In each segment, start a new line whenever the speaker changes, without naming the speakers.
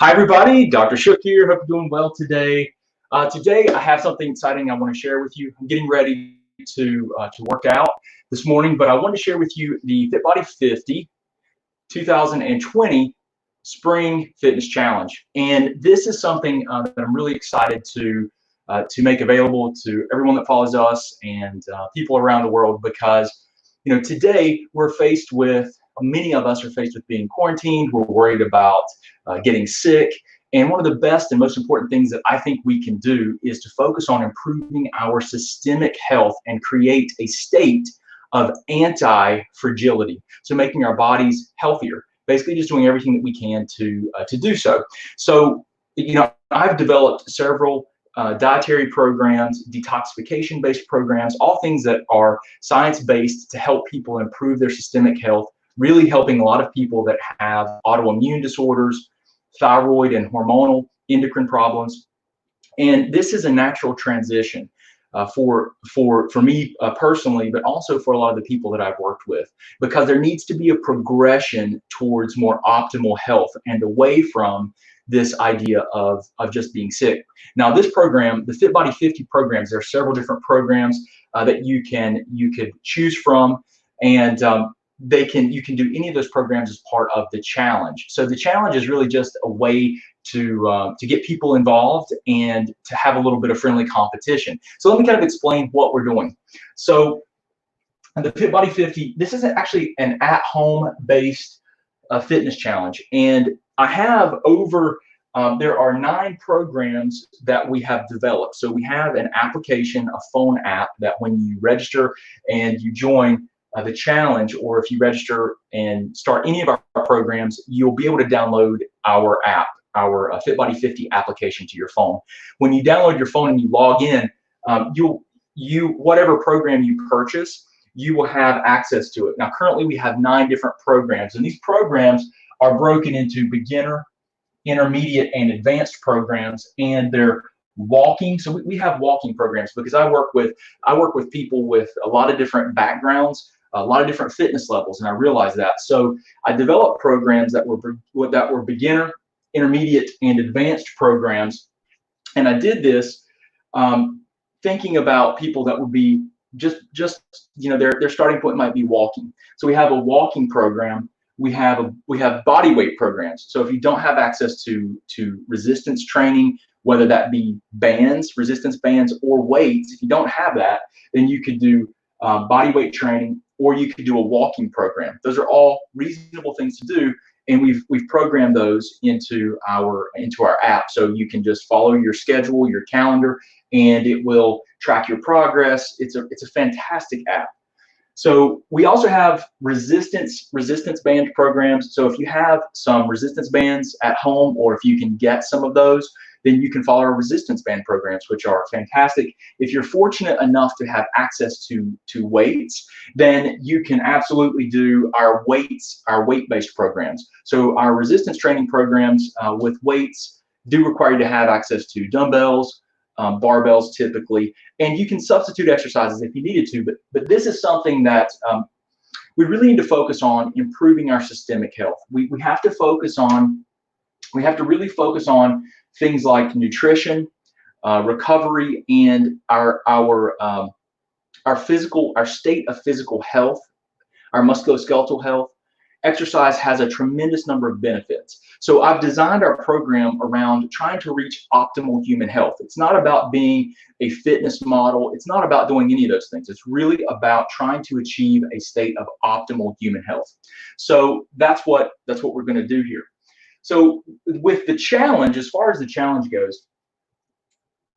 Hi everybody, Dr. Shook here. Hope you're doing well today. Today I have something exciting I want to share with you. I'm getting ready to work out this morning, but I want to share with you the FitBody50 2020 Spring Fitness Challenge. And this is something that I'm really excited to make available to everyone that follows us and people around the world, because today we're faced with, many of us are faced with being quarantined. We're worried about getting sick. And one of the best and most important things that I think we can do is to focus on improving our systemic health and create a state of anti-fragility. So making our bodies healthier, basically just doing everything that we can to do so. So, I've developed several dietary programs, detoxification-based programs, all things that are science-based to help people improve their systemic health, really helping a lot of people that have autoimmune disorders, thyroid and hormonal endocrine problems. And this is a natural transition for me personally, but also for a lot of the people that I've worked with, because there needs to be a progression towards more optimal health and away from this idea of just being sick. Now, this program, the FitBody50 programs, there are several different programs that you could choose from, and you can do any of those programs as part of the challenge. So the challenge is really just a way to get people involved and to have a little bit of friendly competition. So let me kind of explain what we're doing. So the FitBody50, this is actually an at-home based fitness challenge, and I have there are 9 programs that we have developed. So we have an application, a phone app, that when you register and you join the challenge, or if you register and start any of our programs, you'll be able to download our app, our FitBody50 application to your phone. When you download your phone and you log in, whatever program you purchase, you will have access to it. Now, currently we have 9 different programs, and these programs are broken into beginner, intermediate, and advanced programs, and they're walking. So we have walking programs because I work with people with a lot of different backgrounds, a lot of different fitness levels, and I realize that. So I developed programs that were beginner, intermediate, and advanced programs, and I did this thinking about people that would be just their starting point might be walking. So we have a walking program. We have body weight programs. So if you don't have access to resistance training, whether that be bands, resistance bands, or weights, if you don't have that, then you could do body weight training, or you could do a walking program. Those are all reasonable things to do, and we've programmed those into our app. So you can just follow your schedule, your calendar, and it will track your progress. It's a fantastic app. So we also have resistance band programs. So if you have some resistance bands at home, or if you can get some of those, then you can follow our resistance band programs, which are fantastic. If you're fortunate enough to have access to weights, then you can absolutely do our weight-based programs. So our resistance training programs with weights do require you to have access to dumbbells, barbells typically, and you can substitute exercises if you needed to, but this is something that we really need to focus on, improving our systemic health. We have to really focus on things like nutrition, recovery, and our state of physical health, our musculoskeletal health. Exercise has a tremendous number of benefits. So I've designed our program around trying to reach optimal human health. It's not about being a fitness model. It's not about doing any of those things. It's really about trying to achieve a state of optimal human health. So that's what we're going to do here. So with the challenge, as far as the challenge goes,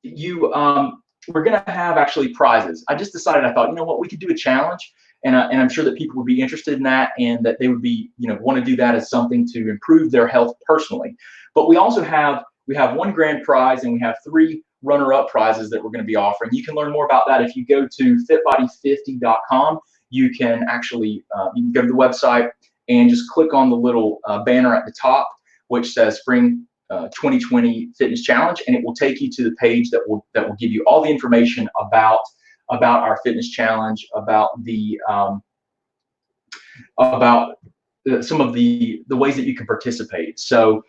we're going to have actually prizes. I just decided, I thought, you know what, we could do a challenge, and I'm sure that people would be interested in that, and that they would be, want to do that as something to improve their health personally. But we also have 1 grand prize, and we have 3 runner-up prizes that we're going to be offering. You can learn more about that if you go to FitBody50.com. You can actually you can go to the website and just click on the little banner at the top, which says Spring 2020 Fitness Challenge, and it will take you to the page that will give you all the information about our fitness challenge, about some of the ways that you can participate. So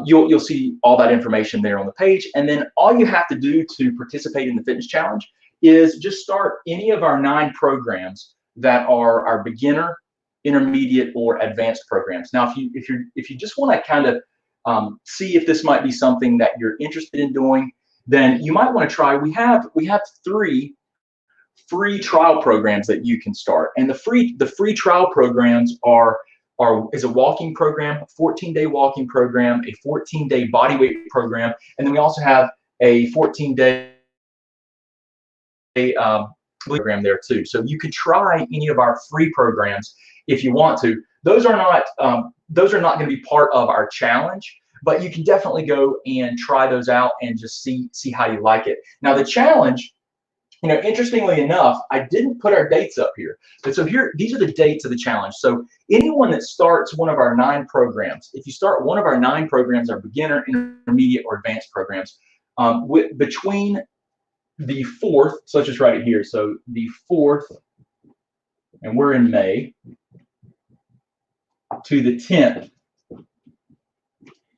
You'll see all that information there on the page. And then all you have to do to participate in the fitness challenge is just start any of our 9 programs that are our beginner, intermediate, or advanced programs. Now, if you just want to kind of see if this might be something that you're interested in doing, then you might want to try. We have 3 free trial programs that you can start, and the free trial programs is a walking program, a 14-day walking program, a 14-day body weight program, and then we also have a 14-day program there too. So you could try any of our free programs if you want to. Those are not going to be part of our challenge, but you can definitely go and try those out and just see how you like it. Now the challenge, interestingly enough, I didn't put our dates up here. But so here, these are the dates of the challenge. So anyone that starts one of our 9 programs, if you start one of our 9 programs, our beginner, intermediate, or advanced programs, between the 4th, so let's just write it here. So the 4th, and we're in May, to the 10th.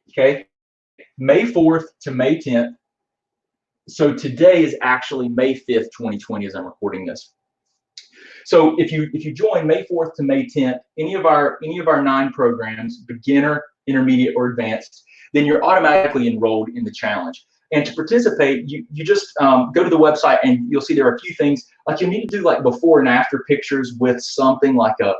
Okay, May 4th to May 10th. So today is actually May 5th, 2020, as I'm recording this. So if you join May 4th to May 10th, any of our 9 programs, beginner, intermediate, or advanced, then you're automatically enrolled in the challenge. And to participate, you just go to the website and you'll see there are a few things. Like you need to do like before and after pictures with something like a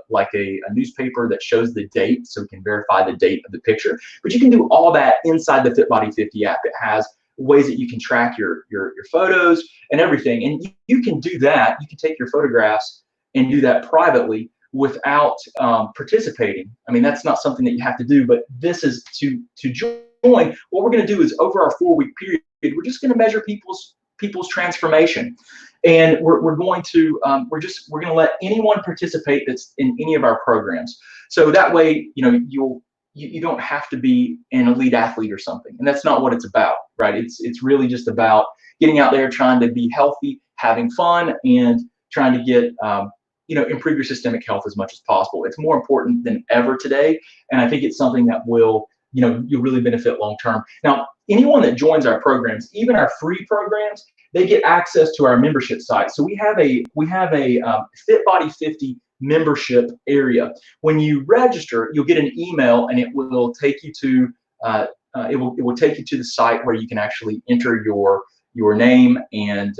newspaper that shows the date, so we can verify the date of the picture. But you can do all that inside the FitBody50 app. It has ways that you can track your photos and everything, and you can do that. You can take your photographs and do that privately without participating. I mean, that's not something that you have to do, but this is to join. What we're going to do is over our 4-week period, we're just going to measure people's transformation, and we're going to let anyone participate that's in any of our programs. So that way, you don't have to be an elite athlete or something, and that's not what it's about, right? It's really just about getting out there, trying to be healthy, having fun, and trying to get improve your systemic health as much as possible. It's more important than ever today, and I think it's something that will you'll really benefit long term. Now, anyone that joins our programs, even our free programs, they get access to our membership site. So we have a FitBody50 membership area. When you register, you'll get an email, and it will take you to it will take you to the site where you can actually enter your name and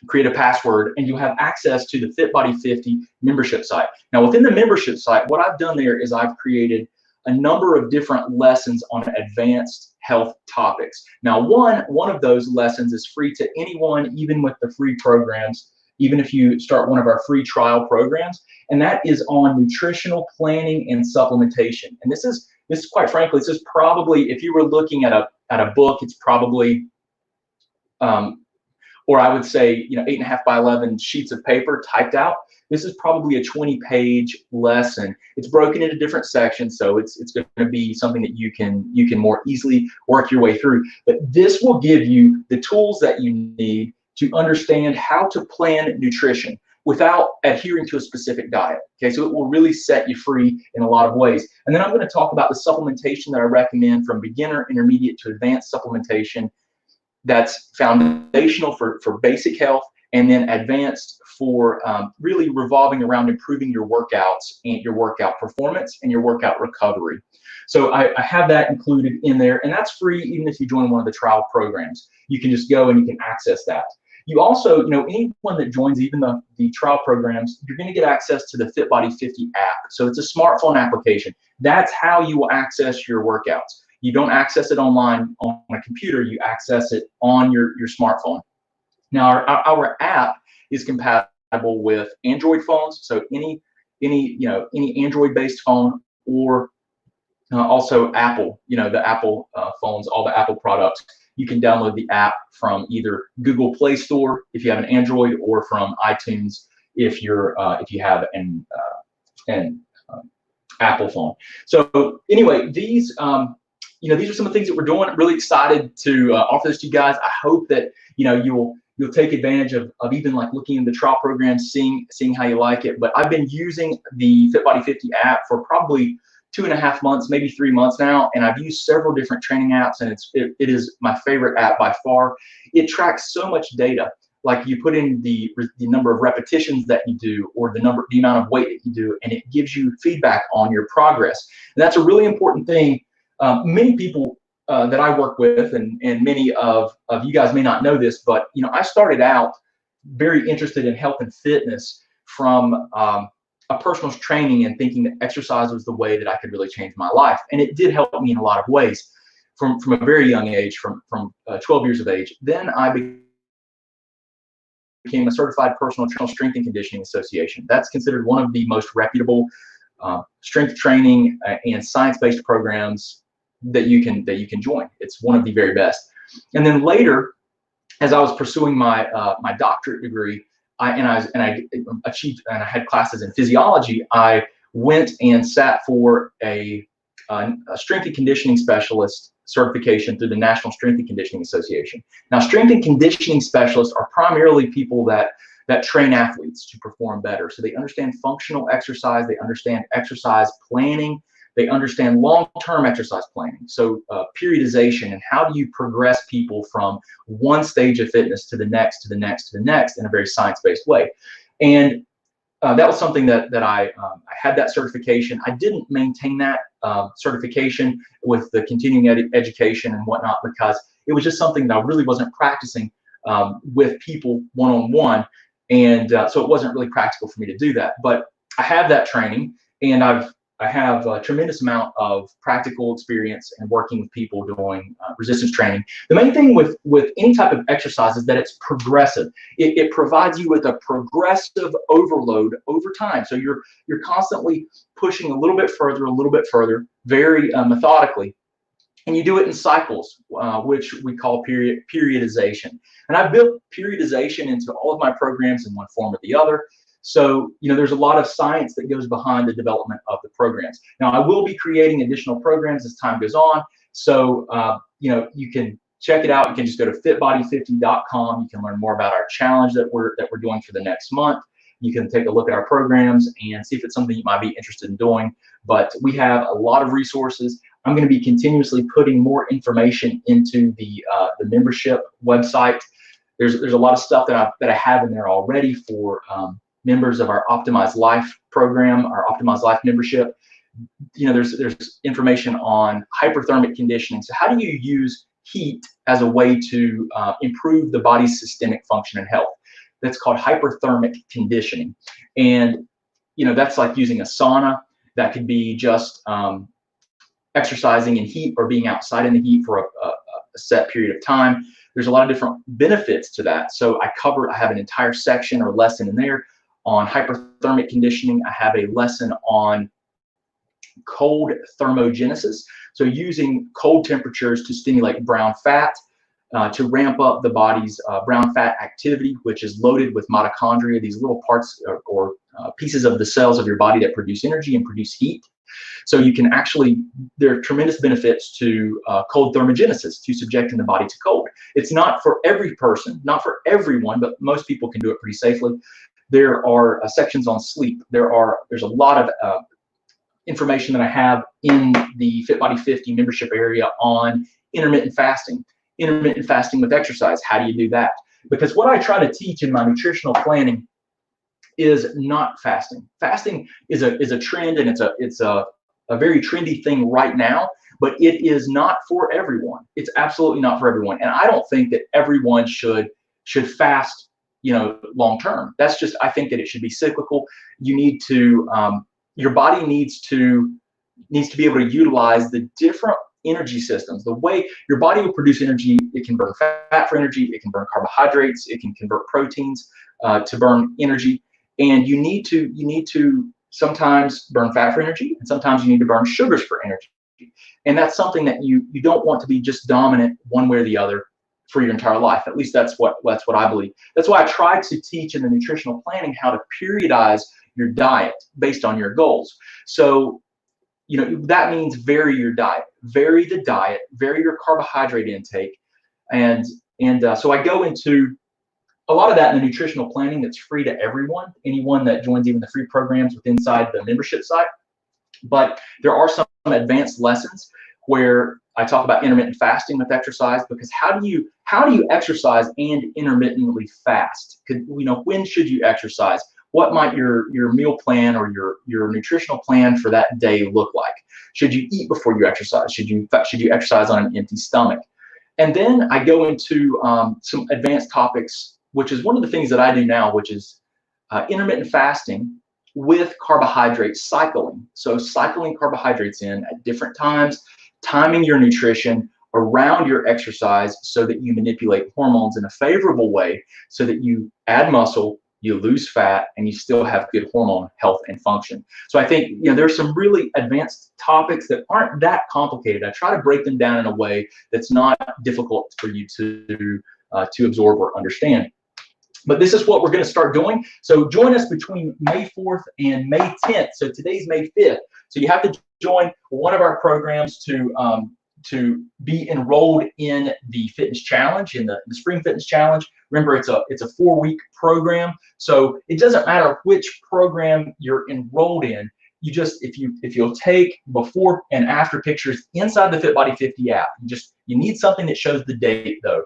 create a password, and you'll have access to the FitBody50 membership site. Now, within the membership site, what I've done there is I've created a number of different lessons on advanced health topics. Now, one of those lessons is free to anyone, even with the free programs, even if you start one of our free trial programs, and that is on nutritional planning and supplementation. And this is quite frankly, this is probably, if you were looking at a book, it's probably or I would say 8.5 by 11 sheets of paper typed out. This is probably a 20-page lesson. It's broken into different sections, so it's going to be something that you can more easily work your way through. But this will give you the tools that you need to understand how to plan nutrition without adhering to a specific diet. Okay, so it will really set you free in a lot of ways. And then I'm going to talk about the supplementation that I recommend, from beginner, intermediate, to advanced supplementation that's foundational for basic health, and then advanced for really revolving around improving your workouts and your workout performance and your workout recovery. So I have that included in there, and that's free even if you join one of the trial programs. You can just go and you can access that. You also, anyone that joins even the trial programs, you're going to get access to the FitBody50 app. So it's a smartphone application. That's how you will access your workouts. You don't access it online on a computer. You access it on your smartphone. Now, our app is compatible with Android phones, so any Android-based phone, or also Apple, the Apple phones, all the Apple products. You can download the app from either Google Play Store if you have an Android, or from iTunes if you have an Apple phone. So anyway, these these are some of the things that we're doing. I'm really excited to offer this to you guys. I hope that you'll take advantage of even like looking in the trial program, seeing how you like it. But I've been using the FitBody50 app for probably 2.5 months, maybe 3 months now, and I've used several different training apps, and it is my favorite app by far. It tracks so much data. Like you put in the number of repetitions that you do, or the amount of weight that you do, and it gives you feedback on your progress. And that's a really important thing. Many people that I work with, and many of you guys may not know this, but I started out very interested in health and fitness from a personal training and thinking that exercise was the way that I could really change my life. And it did help me in a lot of ways from a very young age, from 12 years of age. Then I became a certified personal strength and conditioning association. That's considered one of the most reputable strength training and science-based programs that you can join. It's one of the very best. And then later, as I was pursuing my my doctorate degree, I had classes in physiology. I went and sat for a strength and conditioning specialist certification through the National Strength and Conditioning Association. Now, strength and conditioning specialists are primarily people that train athletes to perform better. So they understand functional exercise, they understand exercise planning, they understand long-term exercise planning. So periodization, and how do you progress people from one stage of fitness to the next, to the next, to the next in a very science-based way. And that was something that I had that certification. I didn't maintain that certification with the continuing education and whatnot, because it was just something that I really wasn't practicing with people one-on-one. And so it wasn't really practical for me to do that. But I have that training, and I have a tremendous amount of practical experience in working with people doing resistance training. The main thing with any type of exercise is that it's progressive. It provides you with a progressive overload over time. So you're constantly pushing a little bit further, very methodically. And you do it in cycles, which we call periodization. And I've built periodization into all of my programs in one form or the other. So, there's a lot of science that goes behind the development of the programs. Now, I will be creating additional programs as time goes on. So, you can check it out. You can just go to FitBody50.com. You can learn more about our challenge that we're doing for the next month. You can take a look at our programs and see if it's something you might be interested in doing. But we have a lot of resources. I'm going to be continuously putting more information into the membership website. There's a lot of stuff that I have in there already for members of our Optimized Life program, our Optimized Life membership. There's information on hyperthermic conditioning. So how do you use heat as a way to improve the body's systemic function and health? That's called hyperthermic conditioning. And that's like using a sauna. That could be just exercising in heat or being outside in the heat for a set period of time. There's a lot of different benefits to that. So I have an entire section or lesson in there on hyperthermic conditioning. I have a lesson on cold thermogenesis. So using cold temperatures to stimulate brown fat, to ramp up the body's brown fat activity, which is loaded with mitochondria, these little parts or pieces of the cells of your body that produce energy and produce heat. So you can there are tremendous benefits to cold thermogenesis, to subjecting the body to cold. It's not for every person, not for everyone, but most people can do it pretty safely. There are sections on sleep. There's a lot of information that I have in the FitBody50 membership area on intermittent fasting with exercise. How do you do that? Because what I try to teach in my nutritional planning is not fasting. Fasting is a trend, and it's a very trendy thing right now, but it is not for everyone. It's absolutely not for everyone. And I don't think that everyone should fast, long term. That's just, I think that it should be cyclical. You need to, your body needs to be able to utilize the different energy systems. The way your body will produce energy, it can burn fat for energy, it can burn carbohydrates, it can convert proteins to burn energy. And you need to sometimes burn fat for energy, and sometimes you need to burn sugars for energy. And that's something that you don't want to be just dominant one way or the other for your entire life. At least that's what I believe. That's why I try to teach in the nutritional planning how to periodize your diet based on your goals. So, that means vary your diet, vary the diet, vary your carbohydrate intake. And so I go into a lot of that in the nutritional planning that's free to everyone, anyone that joins even the free programs inside the membership site. But there are some advanced lessons where I talk about intermittent fasting with exercise, because how do you exercise and intermittently fast? When should you exercise? What might your meal plan or your nutritional plan for that day look like? Should you eat before you exercise? Should you exercise on an empty stomach? And then I go into some advanced topics, which is one of the things that I do now, which is intermittent fasting with carbohydrate cycling. So cycling carbohydrates in at different times, timing your nutrition around your exercise so that you manipulate hormones in a favorable way, so that you add muscle, you lose fat, and you still have good hormone health and function. So I think there's some really advanced topics that aren't that complicated. I try to break them down in a way that's not difficult for you to absorb or understand. But this is what we're going to start doing. So join us between May 4th and May 10th. So today's May 5th. So you have to join one of our programs to be enrolled in the fitness challenge, in the spring fitness challenge. Remember, it's a 4-week program. So it doesn't matter which program you're enrolled in. If you'll take before and after pictures inside the FitBody50 app, you need something that shows the date though.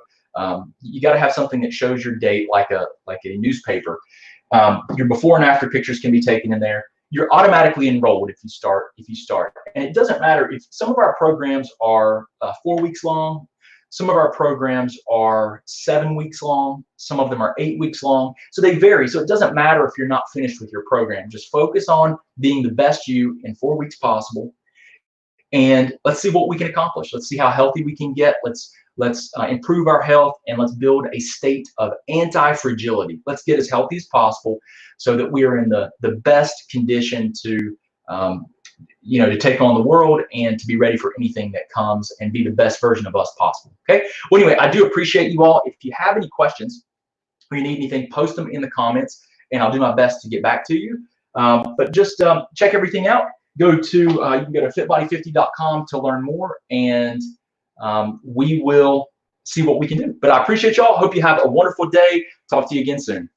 You got to have something that shows your date, like a newspaper. Your before and after pictures can be taken in there. You're automatically enrolled if you start. And it doesn't matter if some of our programs are 4 weeks long, some of our programs are 7 weeks long, some of them are 8 weeks long. So they vary. So it doesn't matter if you're not finished with your program. Just focus on being the best you in 4 weeks possible. And let's see what we can accomplish. Let's see how healthy we can get. Let's improve our health, and let's build a state of anti-fragility. Let's get as healthy as possible so that we are in the best condition to take on the world and to be ready for anything that comes and be the best version of us possible. Okay. Well, anyway, I do appreciate you all. If you have any questions or you need anything, post them in the comments, and I'll do my best to get back to you. But just check everything out. You can go to FitBody50.com to learn more, and we will see what we can do. But I appreciate y'all. Hope you have a wonderful day. Talk to you again soon.